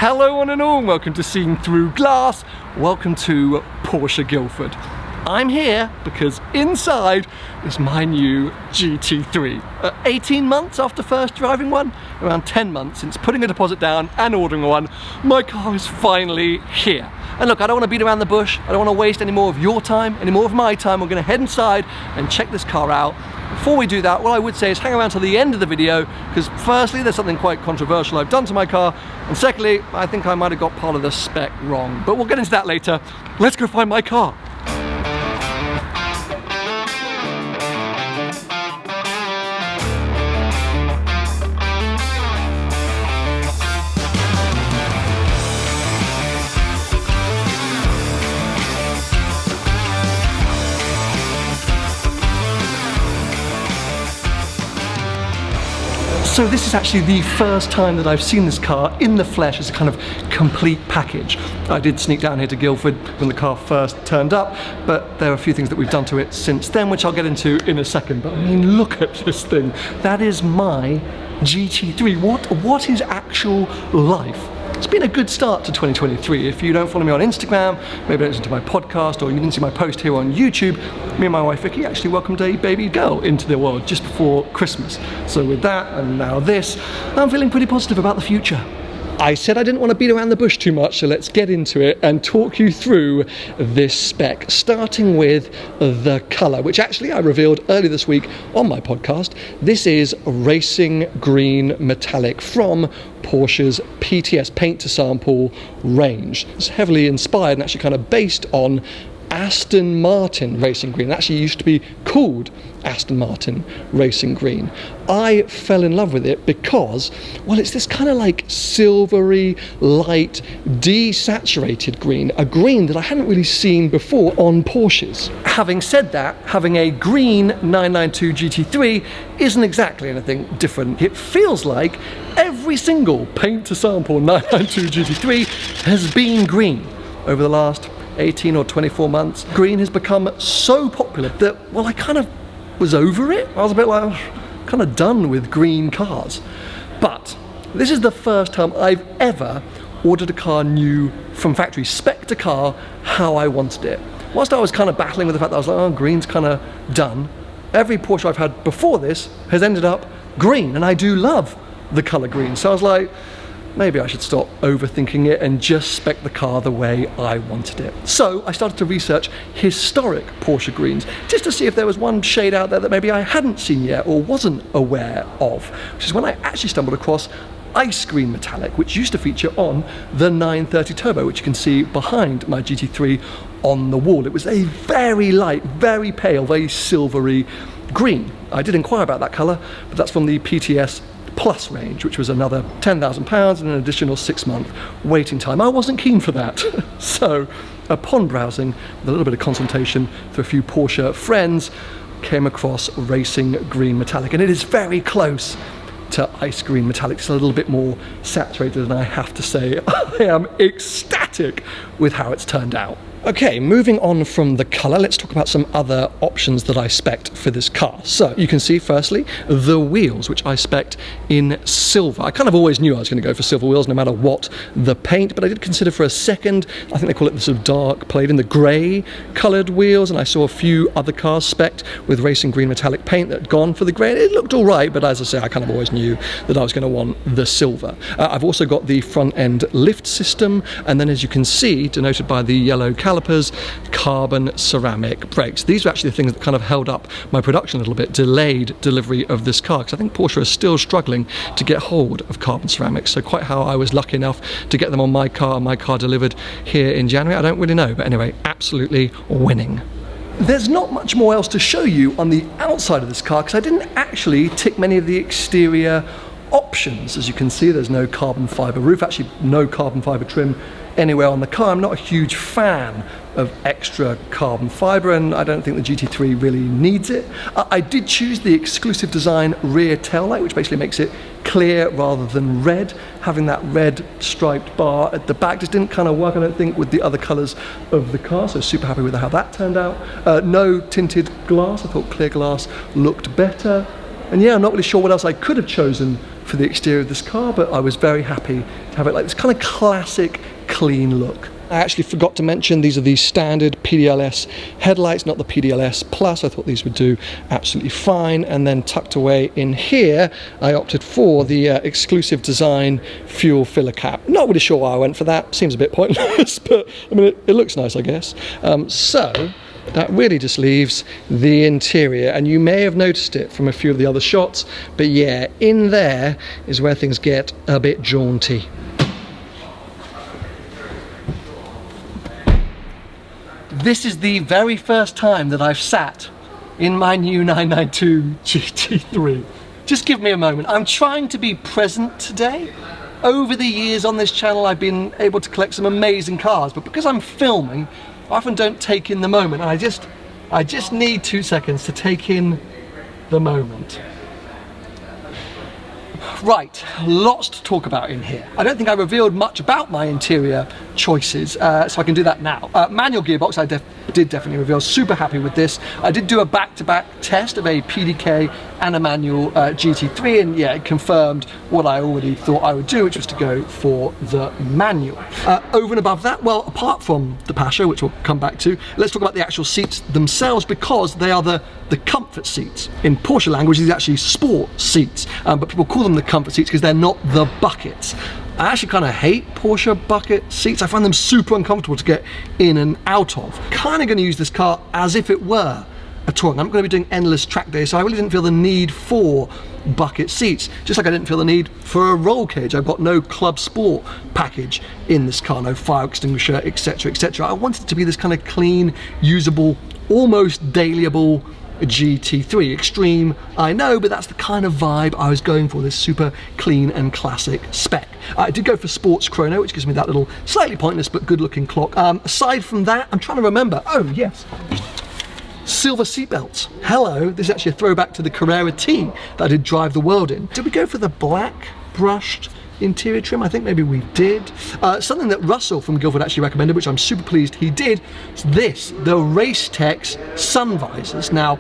Hello one and all, welcome to Seeing Through Glass, welcome to Porsche Guildford. I'm here because inside is my new GT3. 18 months after first driving one, around 10 months since putting a deposit down and ordering one, my car is finally here. And look, I don't want to beat around the bush, I don't want to waste any more of your time, any more of my time. We're going to head inside and check this car out. Before we do that, what I would say is hang around till the end of the video, because firstly, there's something quite controversial I've done to my car, and secondly, I think I might have got part of the spec wrong. But we'll get into that later. Let's go find my car. So this is actually the first time that I've seen this car in the flesh as a kind of complete package. I did sneak down here to Guildford when the car first turned up, but there are a few things that we've done to it since then, which I'll get into in a second. But I mean, look at this thing. That is my GT3. What is actual life? It's been a good start to 2023. If you don't follow me on Instagram, maybe don't listen to my podcast, or you didn't see my post here on YouTube, me and my wife Vicky actually welcomed a baby girl into the world just before Christmas. So with that, and now this, I'm feeling pretty positive about the future. I said I didn't want to beat around the bush too much, so let's get into it and talk you through this spec, starting with the colour, which actually I revealed earlier this week on my podcast. This is Racing Green Metallic from Porsche's PTS, Paint to Sample range. It's heavily inspired and actually kind of based on Aston Martin Racing Green. It actually used to be called Aston Martin Racing Green. I fell in love with it because, well, it's this kind of like silvery, light, desaturated green, a green that I hadn't really seen before on Porsches. Having said that, having a green 992 GT3 isn't exactly anything different. It feels like every single Paint to Sample 992 GT3 has been green over the last 18 or 24 months. Green has become so popular that, well, I kind of was over it. I was a bit like, kind of done with green cars. But this is the first time I've ever ordered a car new from factory, spec'd a car how I wanted it. Whilst I was kind of battling with the fact that I was like, oh, green's kind of done, every Porsche I've had before this has ended up green, and I do love the colour green. So I was like, maybe I should stop overthinking it and just spec the car the way I wanted it. So I started to research historic Porsche greens, just to see if there was one shade out there that maybe I hadn't seen yet or wasn't aware of, which is when I actually stumbled across Ice Green Metallic, which used to feature on the 930 Turbo, which you can see behind my GT3 on the wall. It was a very light, very pale, very silvery green. I did inquire about that colour, but that's from the PTS Plus range, which was another £10,000 and an additional 6-month waiting time. I wasn't keen for that. So upon browsing with a little bit of consultation through a few Porsche friends, came across Racing Green Metallic, and it is very close to Ice Green Metallic. It's a little bit more saturated, and I have to say I am ecstatic with how it's turned out. Okay, moving on from the colour, let's talk about some other options that I spec'd for this car. So you can see firstly the wheels, which I spec'd in silver. I kind of always knew I was going to go for silver wheels no matter what the paint, but I did consider for a second, I think they call it the sort of dark palladium, the grey coloured wheels, and I saw a few other cars spec'd with Racing Green Metallic paint that had gone for the grey. It looked all right, but as I say, I kind of always knew that I was going to want the silver. I've also got the front end lift system, and then as you can see, denoted by the yellow calipers, carbon ceramic brakes. These are actually the things that kind of held up my production a little bit, delayed delivery of this car, because I think Porsche is still struggling to get hold of carbon ceramics. So quite how I was lucky enough to get them on my car delivered here in January, I don't really know, but anyway, absolutely winning. There's not much more else to show you on the outside of this car, because I didn't actually tick many of the exterior options. As you can see, there's no carbon fibre roof, actually no carbon fibre trim anywhere on the car. I'm not a huge fan of extra carbon fibre, and I don't think the GT3 really needs it. I did choose the exclusive design rear taillight, which basically makes it clear rather than red. Having that red striped bar at the back just didn't kind of work, I don't think, with the other colours of the car, so super happy with how that turned out. No tinted glass, I thought clear glass looked better. And yeah, I'm not really sure what else I could have chosen for the exterior of this car, but I was very happy to have it like this kind of classic, clean look. I actually forgot to mention these are the standard PDLS headlights, not the PDLS Plus. I thought these would do absolutely fine. And then tucked away in here, I opted for the exclusive design fuel filler cap. Not really sure why I went for that. Seems a bit pointless, but I mean, it looks nice, I guess. So that really just leaves the interior, and you may have noticed it from a few of the other shots, but yeah, in there is where things get a bit jaunty. This is the very first time that I've sat in my new 992 GT3. Just give me a moment. I'm trying to be present today. Over the years on this channel, I've been able to collect some amazing cars, but because I'm filming, I often don't take in the moment, and I just need 2 seconds to take in the moment. Right, lots to talk about in here. I don't think I revealed much about my interior choices, so I can do that now. Manual gearbox, I did definitely reveal. Super happy with this. I did do a back-to-back test of a PDK and a manual GT3, and yeah, it confirmed what I already thought I would do, which was to go for the manual. Over and above that, well, apart from the Pasha, which we'll come back to, let's talk about the actual seats themselves, because they are the comfort seats. In Porsche language, these are actually sport seats, but people call them the comfort seats because they're not the buckets. I actually kind of hate Porsche bucket seats. I find them super uncomfortable to get in and out of. Kind of going to use this car as if it were a touring. I'm going to be doing endless track days, so I really didn't feel the need for bucket seats, just like I didn't feel the need for a roll cage. I've got no Club Sport package in this car, no fire extinguisher, etc, etc. I wanted it to be this kind of clean, usable, almost dailyable GT3. Extreme, I know, but that's the kind of vibe I was going for, this super clean and classic spec. I did go for sports chrono, which gives me that little slightly pointless but good looking clock. Aside from that, I'm trying to remember. Oh yes, silver seatbelts. Hello, this is actually a throwback to the Carrera T that I did drive the world in. Did we go for the black brushed interior trim? I think maybe we did. Something that Russell from Guildford actually recommended, which I'm super pleased he did, is this, the Racetex sun visors. Now,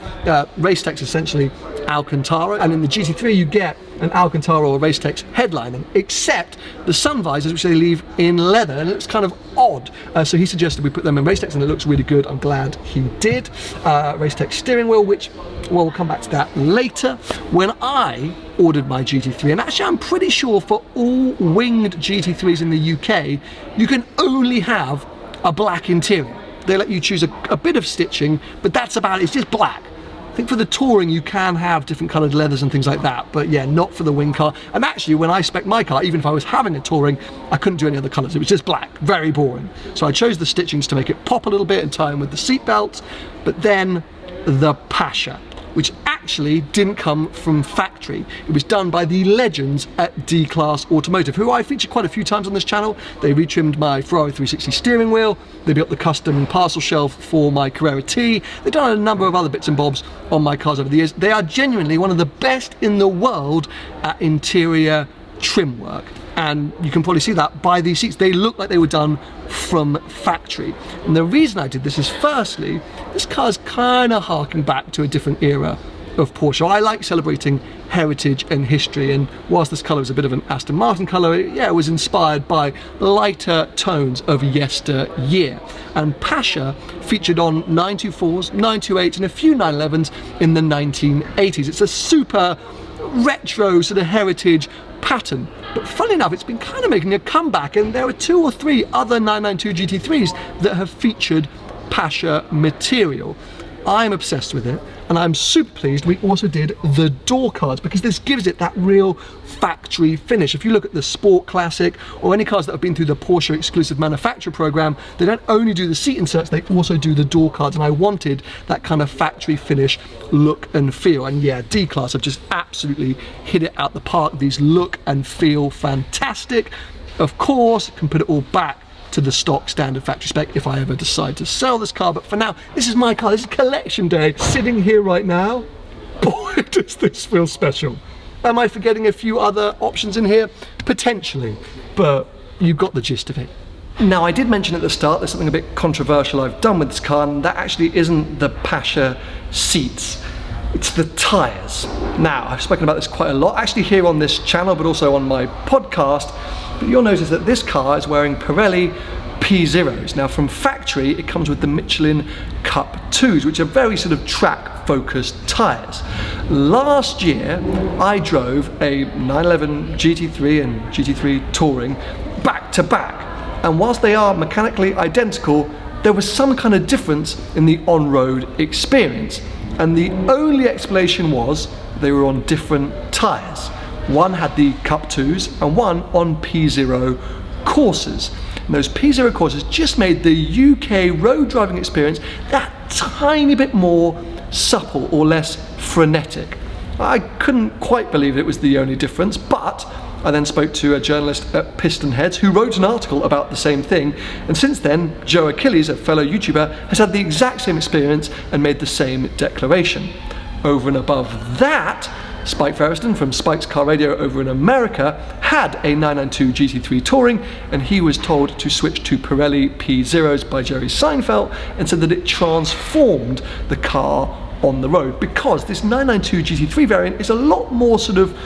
Racetex is essentially Alcantara, and in the GT3 you get an Alcantara or Racetex headlining, except the sun visors, which they leave in leather, and it's kind of odd. So he suggested we put them in Racetex, and it looks really good. I'm glad he did. Racetex steering wheel, which, well, we'll come back to that later. When I ordered my GT3, and actually I'm pretty sure for all winged GT3s in the UK, you can only have a black interior. They let you choose a bit of stitching, but that's about it. It's just black. I think for the touring you can have different coloured leathers and things like that, but yeah, not for the wing car. And actually, when I spec'd my car, even if I was having a touring, I couldn't do any other colours. It was just black, very boring. So I chose the stitchings to make it pop a little bit and tie in with the seat belts. But then the Pasha, which actually didn't come from factory. It was done by the legends at D-Class Automotive, who I featured quite a few times on this channel. They retrimmed my Ferrari 360 steering wheel, they built the custom parcel shelf for my Carrera T, they've done a number of other bits and bobs on my cars over the years. They are genuinely one of the best in the world at interior trim work. And you can probably see that by these seats. They look like they were done from factory. And the reason I did this is, firstly, this car's kind of harking back to a different era of Porsche. I like celebrating heritage and history, and whilst this colour is a bit of an Aston Martin colour, it was inspired by lighter tones of yesteryear. And Pasha featured on 924s, 928s and a few 911s in the 1980s. It's a super retro sort of heritage pattern, but funny enough, it's been kind of making a comeback, and there are 2 or 3 other 992 GT3s that have featured Pasha material. I'm obsessed with it, and I'm super pleased we also did the door cards, because this gives it that real factory finish. If you look at the Sport Classic or any cars that have been through the Porsche exclusive manufacturer program, they don't only do the seat inserts, they also do the door cards, and I wanted that kind of factory finish look and feel. And yeah, D-Class have just absolutely hit it out the park. These look and feel fantastic. Of course, can put it all back to the stock standard factory spec if I ever decide to sell this car, but for now, this is my car. This is collection day. Sitting here right now, boy, does this feel special. Am I forgetting a few other options in here? Potentially, but you got the gist of it. Now, I did mention at the start there's something a bit controversial I've done with this car, and that actually isn't the Pasha seats. It's the tyres. Now, I've spoken about this quite a lot, actually here on this channel, but also on my podcast, but you'll notice that this car is wearing Pirelli P0s. Now, from factory, it comes with the Michelin Cup 2s, which are very sort of track-focused tyres. Last year, I drove a 911 GT3 and GT3 Touring back to back, and whilst they are mechanically identical, there was some kind of difference in the on-road experience, and the only explanation was they were on different tyres. One had the Cup 2s and one on P0 courses. And those P0 courses just made the UK road driving experience that tiny bit more supple or less frenetic. I couldn't quite believe it was the only difference, but I then spoke to a journalist at Pistonheads who wrote an article about the same thing, and since then Joe Achilles, a fellow YouTuber, has had the exact same experience and made the same declaration. Over and above that, Spike Ferriston from Spike's Car Radio over in America had a 992 GT3 Touring, and he was told to switch to Pirelli P0s by Jerry Seinfeld and said that it transformed the car on the road, because this 992 GT3 variant is a lot more sort of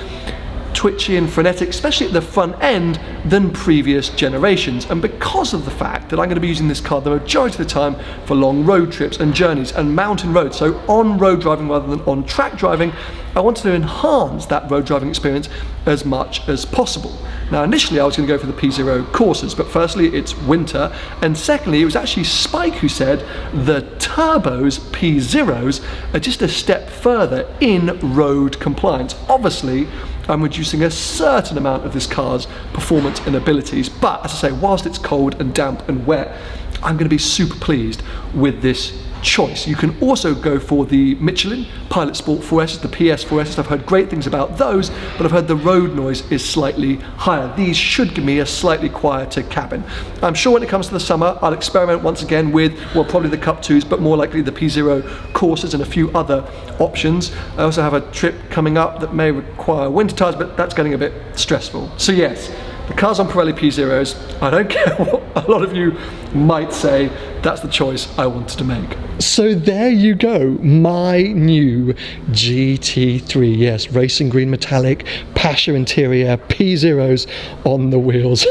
twitchy and frenetic, especially at the front end, than previous generations. And because of the fact that I'm going to be using this car the majority of the time for long road trips and journeys and mountain roads, so on road driving rather than on track driving, I wanted to enhance that road driving experience as much as possible. Now, initially I was going to go for the P0 courses, but firstly it's winter, and secondly it was actually Spike who said the turbos P0s are just a step further in road compliance. Obviously I'm reducing a certain amount of this car's performance and abilities, but as I say, whilst it's cold and damp and wet, I'm going to be super pleased with this choice. You can also go for the Michelin Pilot Sport 4S, the PS 4S. I've heard great things about those, but I've heard the road noise is slightly higher. These should give me a slightly quieter cabin. I'm sure when it comes to the summer, I'll experiment once again with, well, probably the Cup 2s, but more likely the P0 courses and a few other options. I also have a trip coming up that may require winter tyres, but that's getting a bit stressful. So yes, the car's on Pirelli P0s. I don't care what a lot of you might say, that's the choice I wanted to make. So there you go, my new GT3, yes, racing green metallic, Pasha interior, P0s on the wheels.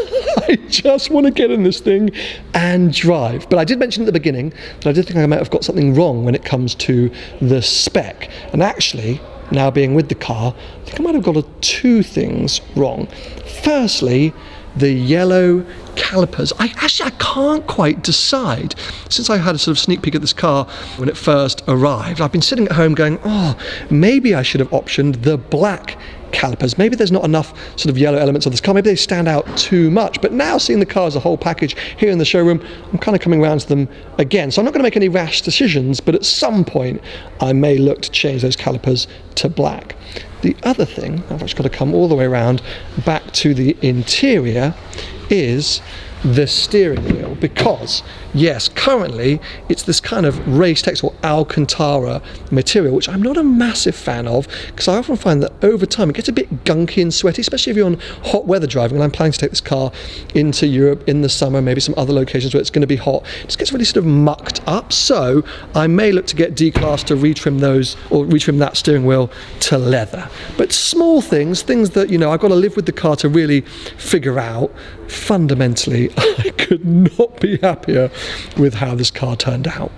I just want to get in this thing and drive. But I did mention at the beginning that I did think I might have got something wrong when it comes to the spec. And actually, now being with the car, I think I might have got two things wrong. Firstly, the yellow calipers. I can't quite decide. Since I had a sort of sneak peek at this car when it first arrived, I've been sitting at home going, oh, maybe I should have optioned the black calipers. Maybe there's not enough sort of yellow elements of this car. Maybe they stand out too much. But now seeing the car as a whole package here in the showroom, I'm kind of coming around to them again. So I'm not going to make any rash decisions, but at some point I may look to change those calipers to black. The other thing, I've actually got to come all the way around back to the interior, is the steering wheel, because yes, currently it's this kind of race tex or Alcantara material, which I'm not a massive fan of, because I often find that over time it gets a bit gunky and sweaty, especially if you're on hot weather driving. And I'm planning to take this car into Europe in the summer, maybe some other locations where it's going to be hot. It just gets really sort of mucked up, so I may look to get D-Class to retrim those, or retrim that steering wheel to leather. But small things that, you know, I've got to live with the car to really figure out. Fundamentally, I could not be happier with how this car turned out.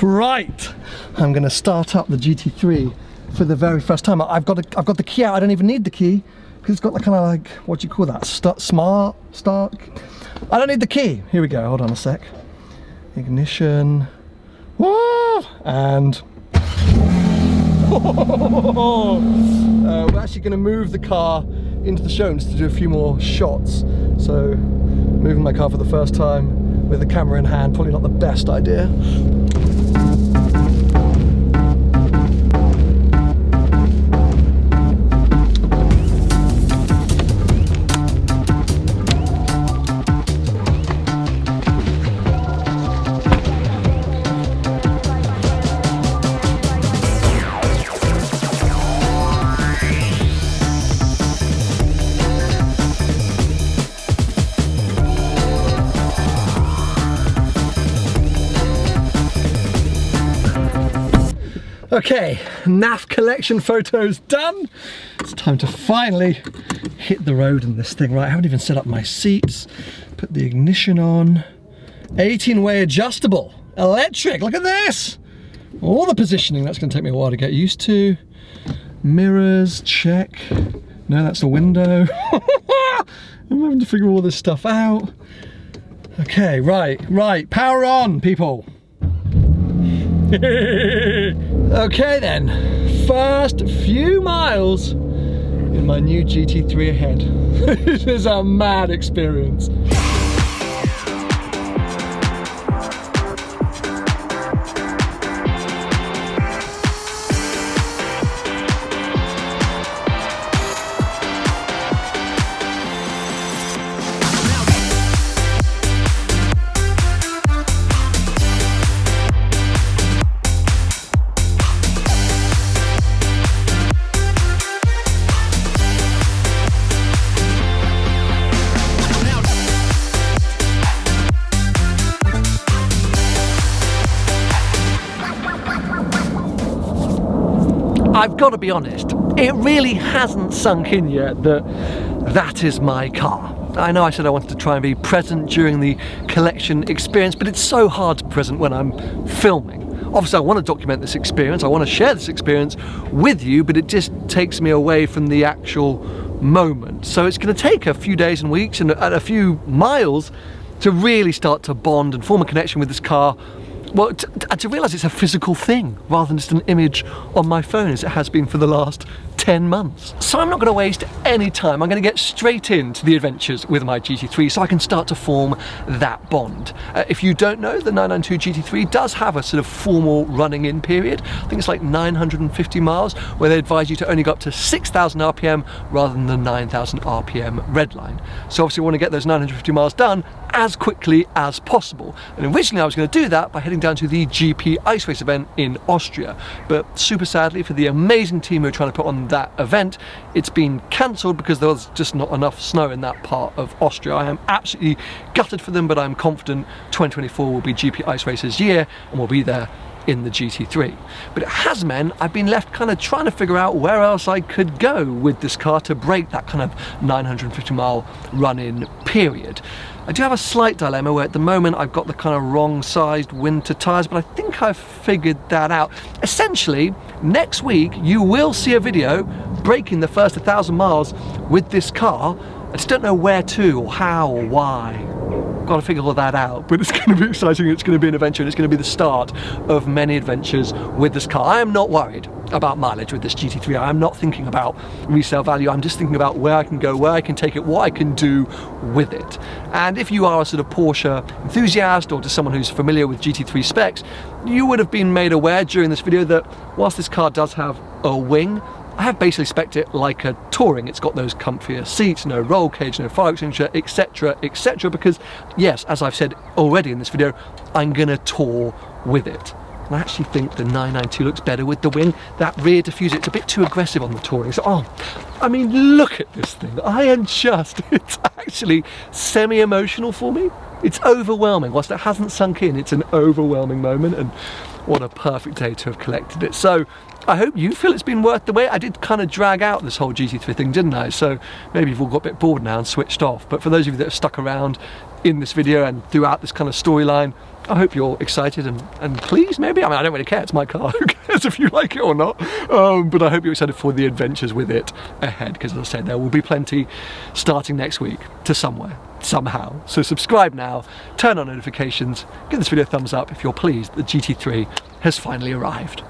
Right, I'm going to start up the GT3 for the very first time. I've got the key out. I don't even need the key because it's got the kind of like, what do you call that? Start. I don't need the key. Here we go. Hold on a sec. Ignition. And we're actually going to move the car into the showroom just to do a few more shots. So moving my car for the first time with the camera in hand, probably not the best idea. Okay, NAF collection photos done. It's time to finally hit the road in this thing. Right, I haven't even set up my seats. Put the ignition on. 18-way adjustable, electric, look at this. All the positioning, that's gonna take me a while to get used to. Mirrors, check. No, that's the window. I'm having to figure all this stuff out. Okay, right, power on, people. Okay then, first few miles in my new GT3 ahead. This is a mad experience. I've got to be honest, it really hasn't sunk in yet that that is my car. I know I said I wanted to try and be present during the collection experience, but it's so hard to be present when I'm filming. Obviously I want to document this experience, I want to share this experience with you, but it just takes me away from the actual moment. So it's going to take a few days and weeks and a few miles to really start to bond and form a connection with this car. Well, to realise it's a physical thing rather than just an image on my phone as it has been for the last 10 months. So I'm not going to waste any time. I'm going to get straight into the adventures with my GT3 so I can start to form that bond. If you don't know, the 992 GT3 does have a sort of formal running in period. I think it's like 950 miles where they advise you to only go up to 6,000 RPM rather than the 9,000 RPM red line. So obviously we want to get those 950 miles done as quickly as possible. And originally I was going to do that by heading down to the GP Ice Race event in Austria. But super sadly for the amazing team who are trying to put on that event, it's been cancelled because there was just not enough snow in that part of Austria. I am absolutely gutted for them, but I'm confident 2024 will be GP Ice Race's year and we'll be there in the GT3. But it has meant I've been left kind of trying to figure out where else I could go with this car to break that kind of 950 mile run-in period. I do have a slight dilemma where at the moment I've got the kind of wrong sized winter tyres, but I think I've figured that out. Essentially, next week you will see a video breaking the first 1,000 miles with this car. I just don't know where to or how or why. Got to figure all that out, but it's going to be exciting. It's going to be an adventure and it's going to be the start of many adventures with this car. I am not worried about mileage with this GT3. I am not thinking about resale value. I'm just thinking about where I can go, where I can take it, what I can do with it. And if you are a sort of Porsche enthusiast or just someone who's familiar with GT3 specs, you would have been made aware during this video that whilst this car does have a wing, I have basically spec'd it like a touring. It's got those comfier seats, no roll cage, no fire extinguisher, etc, etc, because yes, as I've said already in this video, I'm gonna tour with it. And I actually think the 992 looks better with the wing. That rear diffuser, it's a bit too aggressive on the touring. So, I mean, look at this thing. It's actually semi-emotional for me. It's overwhelming. Whilst it hasn't sunk in, it's an overwhelming moment, and what a perfect day to have collected it. So I hope you feel it's been worth the wait. I did kind of drag out this whole GT3 thing, didn't I? So maybe you've all got a bit bored now and switched off. But for those of you that have stuck around in this video and throughout this kind of storyline, I hope you're excited and pleased, maybe. I mean, I don't really care, it's my car, who cares if you like it or not? But I hope you're excited for the adventures with it ahead, because as I said, there will be plenty starting next week to somewhere, somehow. So subscribe now, turn on notifications, give this video a thumbs up if you're pleased that GT3 has finally arrived.